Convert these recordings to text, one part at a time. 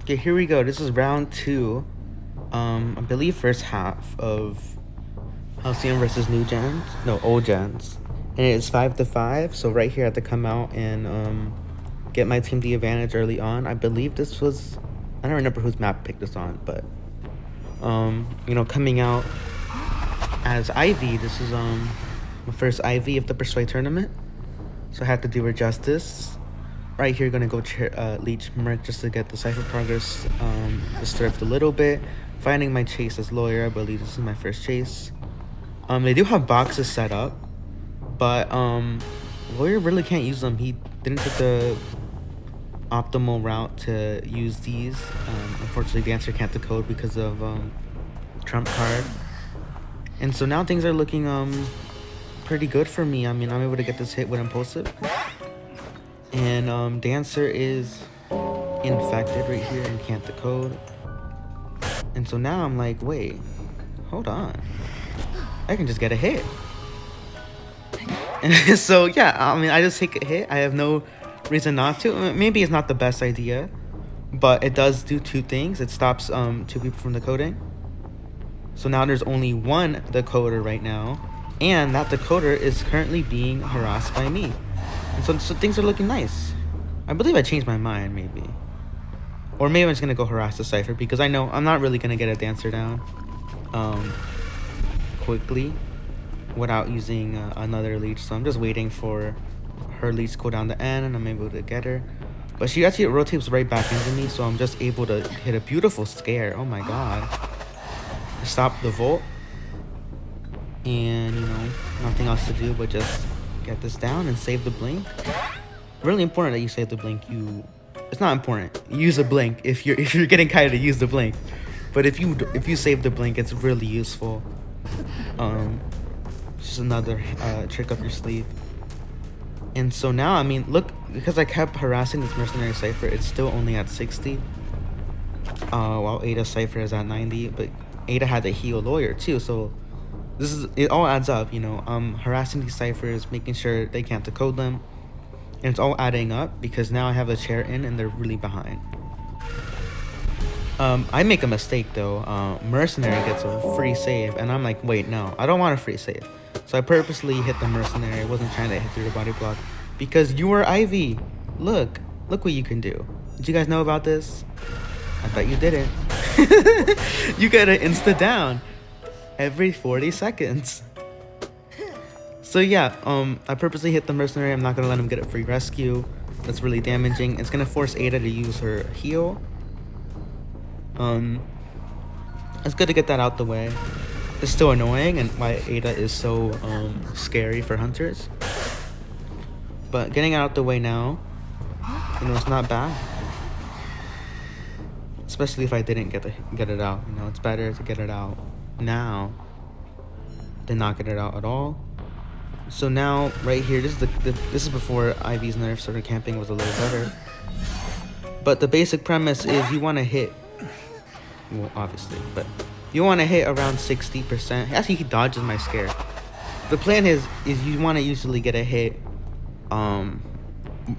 Okay, here we go. This is round 2. I believe first half of Halcyon versus Newgens. No, Oldgens. And it is 5-5. So right here I have to come out and get my team the advantage early on. I believe this was, I don't remember whose map picked this on, but coming out as Ivy. This is my first Ivy of the Persway tournament. So I had to do her justice. Right here, gonna go leech Merc just to get the cipher progress disturbed a little bit. Finding my chase as lawyer. I believe this is my first chase. They do have boxes set up, but lawyer really can't use them. He didn't take the optimal route to use these. Unfortunately, the answer can't decode because of trump card. And so now things are looking pretty good for me. I mean, I'm able to get this hit with impulsive. And Dancer is infected right here and can't decode. And so now I'm like, wait, hold on. I can just get a hit. And so yeah, I mean, I just take a hit. I have no reason not to. Maybe it's not the best idea, but it does do two things. It stops 2 people from decoding. So now there's only one decoder right now. And that decoder is currently being harassed by me. And so things are looking nice. I believe I changed my mind, maybe. Or maybe I'm just going to go harass the cipher, because I know I'm not really going to get a dancer down quickly without using another leech. So I'm just waiting for her leech to go down the end, and I'm able to get her. But she actually rotates right back into me, so I'm just able to hit a beautiful scare. Oh my god. Stop the volt. And, nothing else to do but just get this down and save the blink. Really important that you save the blink. It's not important. Use a blink if you're getting Kaya to use the blink. But if you save the blink, it's really useful. Just another trick up your sleeve. And so now, I mean, look, because I kept harassing this mercenary cipher, it's still only at 60. While Ada's cipher is at 90, but Ada had to heal lawyer too, so it all adds up, harassing these ciphers, making sure they can't decode them, and it's all adding up because now I have a chair in and they're really behind. I make a mistake though. Mercenary gets a free save, and I'm like, wait, no, I don't want a free save. So I purposely hit the mercenary. I wasn't trying to hit through the body block because you were Ivy. Look what you can do. Did you guys know about this? I bet you didn't. You get an insta down every 40 seconds. So yeah, I purposely hit the mercenary. I'm not gonna let him get a free rescue. That's really damaging. It's gonna force Ada to use her heal. It's good to get that out the way. It's still annoying, and why Ada is so scary for hunters. But getting it out the way now, it's not bad. Especially if I didn't get it out. It's better to get it out now than not get it out at all. So now right here, this is before Ivy's nerf, so her camping was a little better. But the basic premise is you want to hit, well, obviously, but you want to hit around 60%. Actually, he dodges my scare. The plan is you want to usually get a hit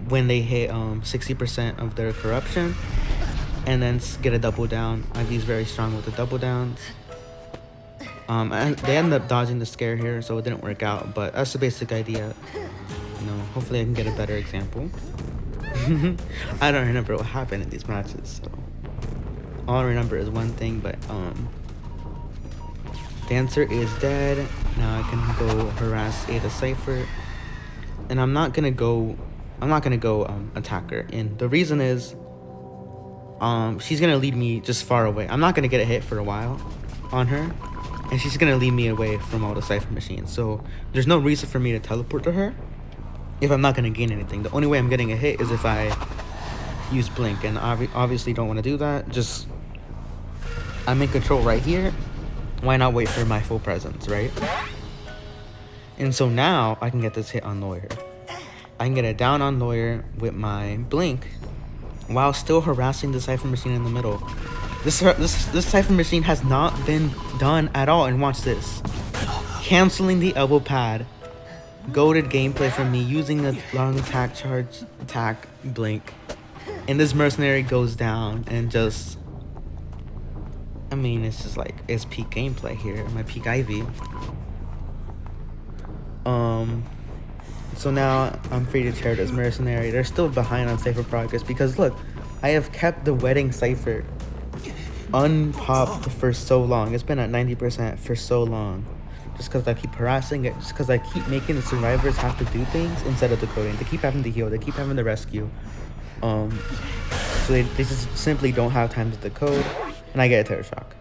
when they hit 60% of their corruption, and then get a double down. Ivy's very strong with the double downs. And they ended up dodging the scare here, so it didn't work out, but that's the basic idea. Hopefully I can get a better example. I don't remember what happened in these matches, so all I remember is one thing, but Dancer is dead. Now I can go harass Ada Cipher, and I'm not gonna go attack her, and the reason is she's gonna lead me just far away. I'm not gonna get a hit for a while on her, and she's gonna lead me away from all the cipher machines. So there's no reason for me to teleport to her if I'm not gonna gain anything. The only way I'm getting a hit is if I use blink, and obviously don't want to do that. Just I'm in control right here. Why not wait for my full presence, right? And so now I can get this hit on lawyer. I can get it down on lawyer with my blink while still harassing the cipher machine in the middle. This cipher machine has not been done at all, and watch this. Canceling the elbow pad. Goated gameplay from me using the long attack charge attack blink. And this mercenary goes down and just, I mean, it's just like, it's peak gameplay here, my peak IV. So now I'm free to chair this mercenary. They're still behind on Cypher progress because look, I have kept the wedding Cypher unpopped for so long. It's been at 90% for so long. Just because I keep harassing it, just because I keep making the survivors have to do things instead of decoding. They keep having to heal, they keep having to rescue. So they just simply don't have time to decode, and I get a terror shock.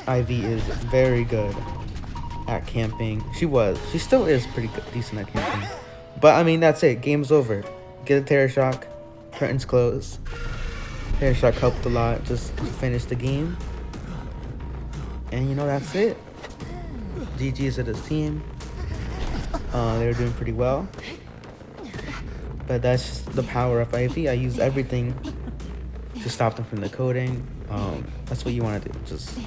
Ivy is very good at camping. She still is pretty good, decent at camping. But I mean, that's it. Game's over. Get a terror shock. Curtains close. Terror shock helped a lot. Just finish the game. And you know, that's it. GG's to this team. They were doing pretty well. But that's just the power of IV. I use everything to stop them from decoding. That's what you want to do. Just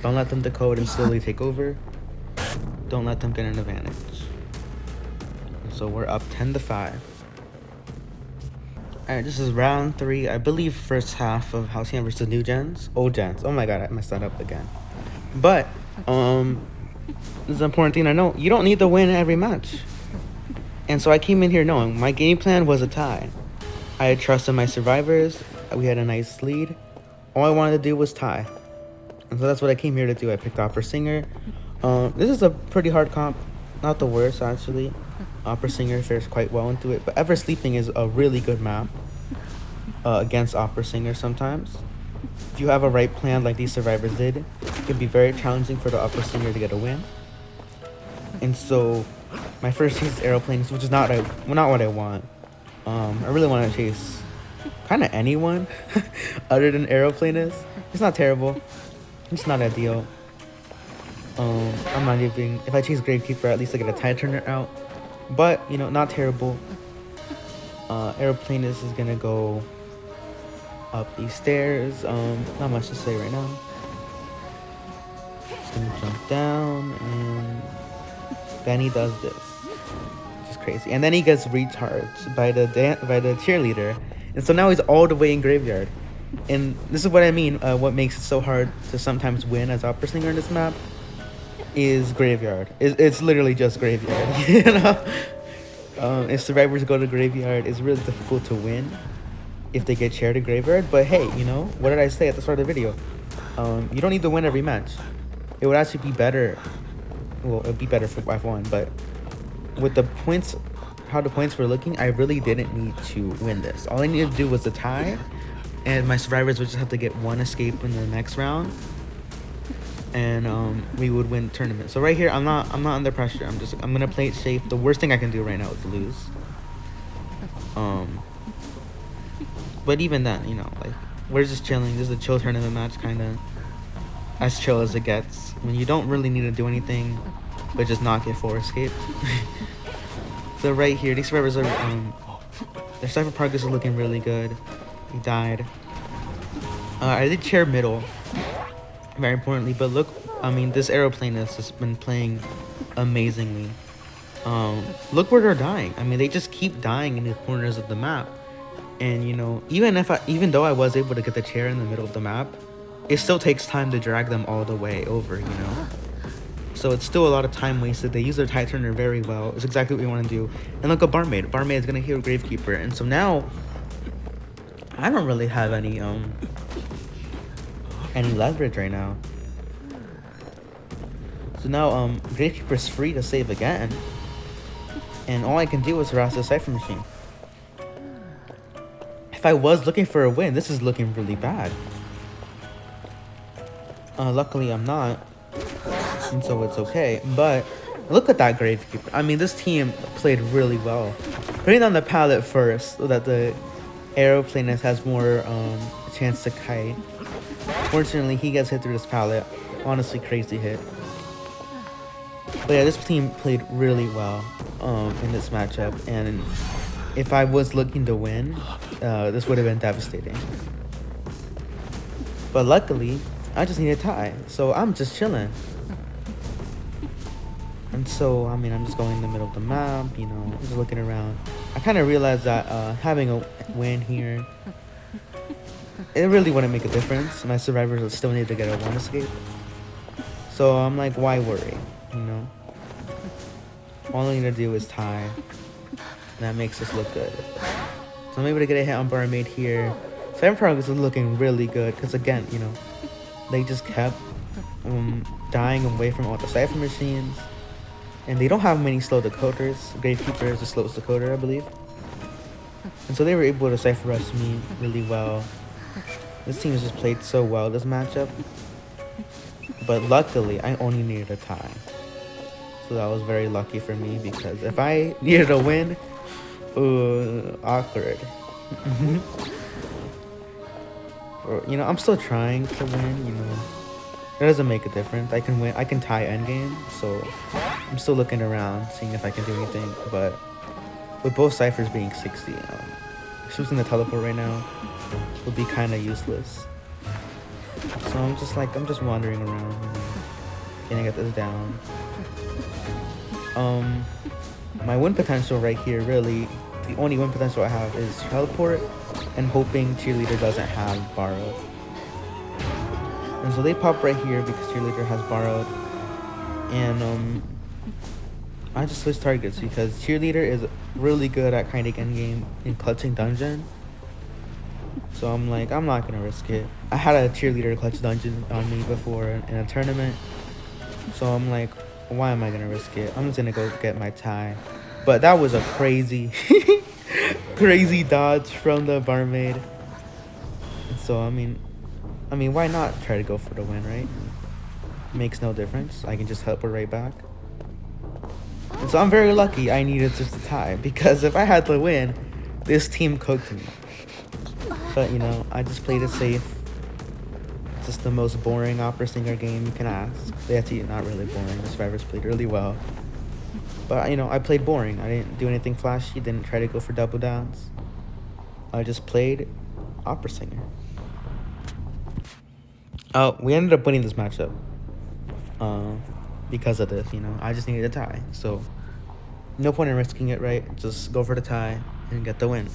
don't let them decode and slowly take over. Don't let them get an advantage. So we're up 10-5. Alright, this is round 3. I believe first half of Halcyon versus Newgens. Oldgens. Oh my god, I messed that up again. But, this is an important thing I know. You don't need to win every match. And so I came in here knowing my game plan was a tie. I had trust in my survivors. We had a nice lead. All I wanted to do was tie. And so that's what I came here to do. I picked Opera Singer. This is a pretty hard comp. Not the worst, actually. Opera Singer fares quite well into it. But Ever Sleeping is a really good map against Opera Singer sometimes. If you have a right plan like these survivors did, it can be very challenging for the Opera Singer to get a win. And so my first chase is aeroplanes, which is not what I want. I really want to chase kind of anyone other than aeroplanists. It's not terrible. It's not ideal. I'm not even, if I chase Gravekeeper, at least I get a tide turner out. But, you know, not terrible. Aeroplanist is gonna go up these stairs. Not much to say right now. Just gonna jump down, and then he does this, which is crazy. And then he gets recharged by the cheerleader, and so now he's all the way in graveyard. And this is what I mean. What makes it so hard to sometimes win as Opera Singer in this map is graveyard. It's literally just graveyard. You know, if survivors go to graveyard, it's really difficult to win if they get shared to graveyard. But hey, you know, what did I say at the start of the video? You don't need to win every match. It would actually be better. Well, it'd be better for F1, but with the points, how the points were looking, I really didn't need to win this. All I needed to do was a tie, and my survivors would just have to get one escape in the next round, and we would win the tournament. So right here, I'm not under pressure. I'm gonna play it safe. The worst thing I can do right now is lose. But even then, you know, like, we're just chilling. This is a chill tournament match, kind of as chill as it gets, when you don't really need to do anything but just not get 4 escapes. So right here, these survivors are their Cypher progress is looking really good. He died. I did chair middle, very importantly, but look, I mean, this aeroplanist has been playing amazingly. Look where they're dying. I mean, they just keep dying in the corners of the map. And you know, even though I was able to get the chair in the middle of the map, it still takes time to drag them all the way over, you know? So it's still a lot of time wasted. They use their tide turner very well. It's exactly what we want to do. And look at Barmaid. Barmaid is going to heal Gravekeeper. And so now, I don't really have any leverage right now. So now, Gravekeeper's free to save again. And all I can do is harass the Cypher Machine. If I was looking for a win, this is looking really bad. Luckily I'm not, and so it's okay. But look at that Gravekeeper. I mean, this team played really well. Putting on the pallet first so that the aeroplanist has more chance to kite. Fortunately, he gets hit through this pallet. Honestly, crazy hit. But yeah, this team played really well in this matchup, and if I was looking to win, this would have been devastating. But luckily, I just need a tie, so I'm just chilling. And so, I mean, I'm just going in the middle of the map, you know, just looking around. I kind of realized that having a win here, it really wouldn't make a difference. My survivors would still need to get a 1 escape. So I'm like, why worry, you know? All I need to do is tie. And that makes us look good. So I'm able to get a hit on Barmaid here. Cypher Progress is looking really good because, again, you know, they just kept dying away from all the Cypher machines. And they don't have many slow decoders. Gravekeeper is the slowest decoder, I believe. And so they were able to Cypher rush me really well. This team has just played so well this matchup. But luckily, I only needed a tie. So that was very lucky for me because if I needed a win, awkward. You know, I'm still trying to win, you know. It doesn't make a difference. I can win. I can tie endgame, so I'm still looking around, seeing if I can do anything. But with both ciphers being 60, choosing the teleport right now would be kind of useless. So I'm just wandering around, you know, getting at this down. My win potential right here, really, the only win potential I have is teleport and hoping cheerleader doesn't have borrowed. And so they pop right here because cheerleader has borrowed. And I just switch targets because cheerleader is really good at kind of endgame in clutching dungeon. So I'm like, I'm not gonna risk it. I had a cheerleader clutch dungeon on me before in a tournament. So I'm like, why am I gonna risk it? I'm just gonna go get my tie. But that was a crazy, crazy dodge from the barmaid. So I mean, why not try to go for the win, right? Makes no difference. I can just help her right back. And so I'm very lucky I needed just a tie because if I had to win, this team cooked me. But you know, I just played it safe. It's just the most boring opera singer game you can ask. They actually not really boring. The survivors played really well. But you know, I played boring. I didn't do anything flashy, didn't try to go for double downs. I just played opera singer. We ended up winning this matchup. Because of this, you know, I just needed a tie. So no point in risking it, right? Just go for the tie and get the win.